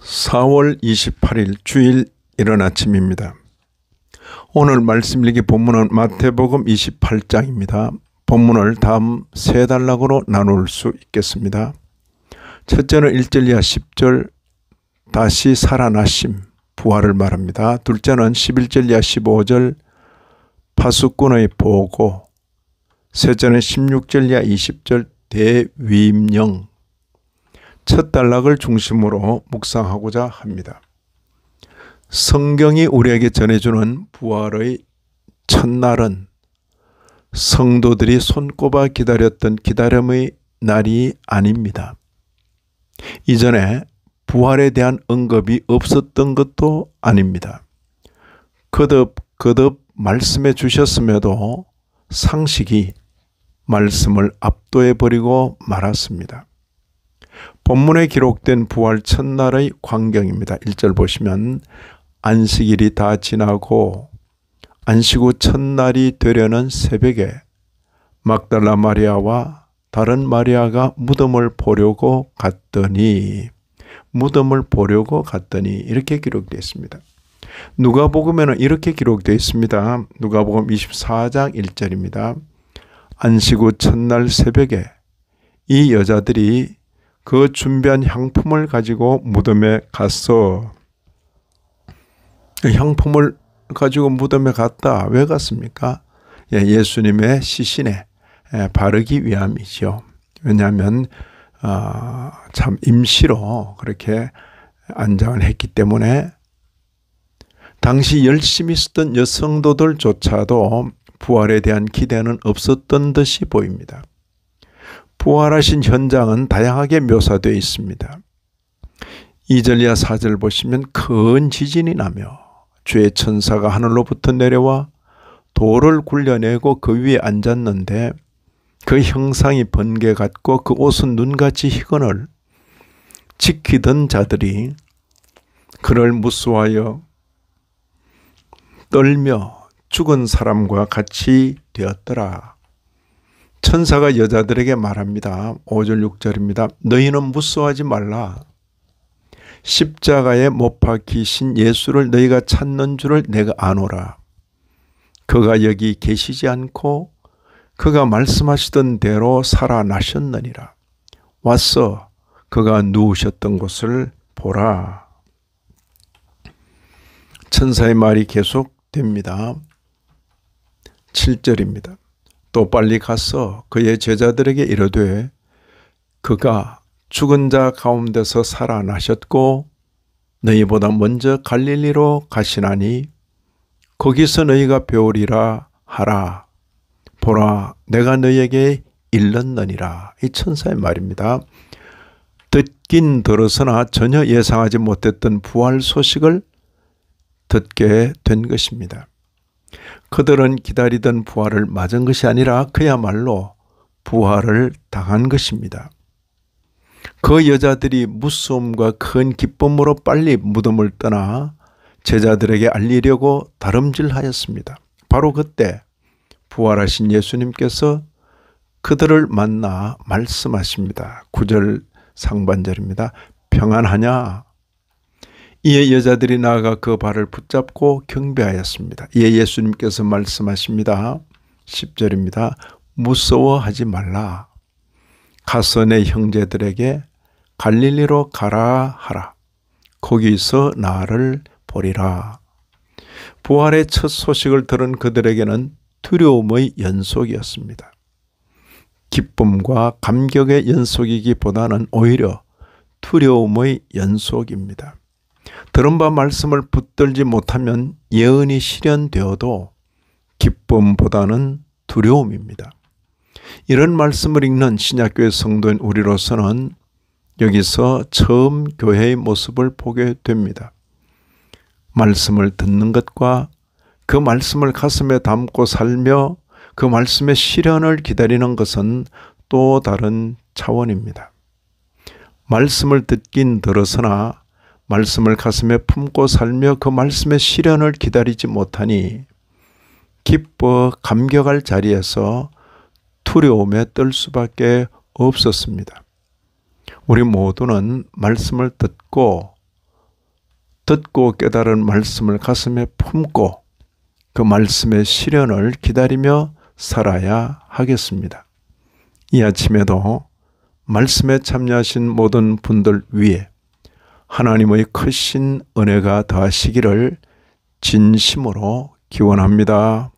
4월 28일 주일 이른 아침입니다. 오늘 말씀 읽기 본문은 마태복음 28장입니다. 본문을 다음 세 단락으로 나눌 수 있겠습니다. 첫째는 1절 이하 10절 다시 살아나심, 부활을 말합니다. 둘째는 11절 이하 15절 파수꾼의 보고, 셋째는 16절 이하 20절 대위임령. 첫 단락을 중심으로 묵상하고자 합니다. 성경이 우리에게 전해주는 부활의 첫날은 성도들이 손꼽아 기다렸던 기다림의 날이 아닙니다. 이전에 부활에 대한 언급이 없었던 것도 아닙니다. 거듭 말씀해 주셨음에도 상식이 말씀을 압도해버리고 말았습니다. 본문에 기록된 부활 첫날의 광경입니다. 1절 보시면 안식일이 다 지나고 안식 후 첫날이 되려는 새벽에 막달라 마리아와 다른 마리아가 무덤을 보려고 갔더니 이렇게 기록되어 있습니다. 누가복음에는 이렇게 기록되어 있습니다. 누가복음 24장 1절입니다. 안식 후 첫날 새벽에 이 여자들이 그 준비한 향품을 가지고 무덤에 갔어. 향품을 가지고 무덤에 갔다. 왜 갔습니까? 예수님의 시신에 바르기 위함이죠. 왜냐하면 참 임시로 그렇게 안장을 했기 때문에 당시 열심히 쓰던 여성도들조차도 부활에 대한 기대는 없었던 듯이 보입니다. 부활하신 현장은 다양하게 묘사되어 있습니다. 2절 이하 4절 보시면 큰 지진이 나며 주의 천사가 하늘로부터 내려와 돌을 굴려내고 그 위에 앉았는데 그 형상이 번개 같고 그 옷은 눈같이 희건을 지키던 자들이 그를 무수하여 떨며 죽은 사람과 같이 되었더라. 천사가 여자들에게 말합니다. 5절 6절입니다. 너희는 무서워하지 말라. 십자가에 못 박히신 예수를 너희가 찾는 줄을 내가 아노라. 그가 여기 계시지 않고 그가 말씀하시던 대로 살아나셨느니라. 와서 그가 누우셨던 곳을 보라. 천사의 말이 계속됩니다. 7절입니다. 또 빨리 가서 그의 제자들에게 이르되 그가 죽은 자 가운데서 살아나셨고 너희보다 먼저 갈릴리로 가시나니 거기서 너희가 배우리라 하라. 보라, 내가 너희에게 일렀느니라. 이 천사의 말입니다. 듣긴 들었으나 전혀 예상하지 못했던 부활 소식을 듣게 된 것입니다. 그들은 기다리던 부활을 맞은 것이 아니라 그야말로 부활을 당한 것입니다. 그 여자들이 무서움과 큰 기쁨으로 빨리 무덤을 떠나 제자들에게 알리려고 다름질하였습니다. 바로 그때 부활하신 예수님께서 그들을 만나 말씀하십니다. 9절 상반절입니다. 평안하냐? 이에 여자들이 나아가 그 발을 붙잡고 경배하였습니다. 이에 예수님께서 말씀하십니다. 10절입니다. 무서워하지 말라. 가서 내 형제들에게 갈릴리로 가라 하라. 거기서 나를 보리라. 부활의 첫 소식을 들은 그들에게는 두려움의 연속이었습니다. 기쁨과 감격의 연속이기보다는 오히려 두려움의 연속입니다. 들은 바 말씀을 붙들지 못하면 예언이 실현되어도 기쁨보다는 두려움입니다. 이런 말씀을 읽는 신약교회 성도인 우리로서는 여기서 처음 교회의 모습을 보게 됩니다. 말씀을 듣는 것과 그 말씀을 가슴에 담고 살며 그 말씀의 실현을 기다리는 것은 또 다른 차원입니다. 말씀을 듣긴 들었으나 말씀을 가슴에 품고 살며 그 말씀의 실현을 기다리지 못하니 기뻐 감격할 자리에서 두려움에 떨 수밖에 없었습니다. 우리 모두는 말씀을 듣고 듣고 깨달은 말씀을 가슴에 품고 그 말씀의 실현을 기다리며 살아야 하겠습니다. 이 아침에도 말씀에 참여하신 모든 분들 위에 하나님의 크신 은혜가 더하시기를 진심으로 기원합니다.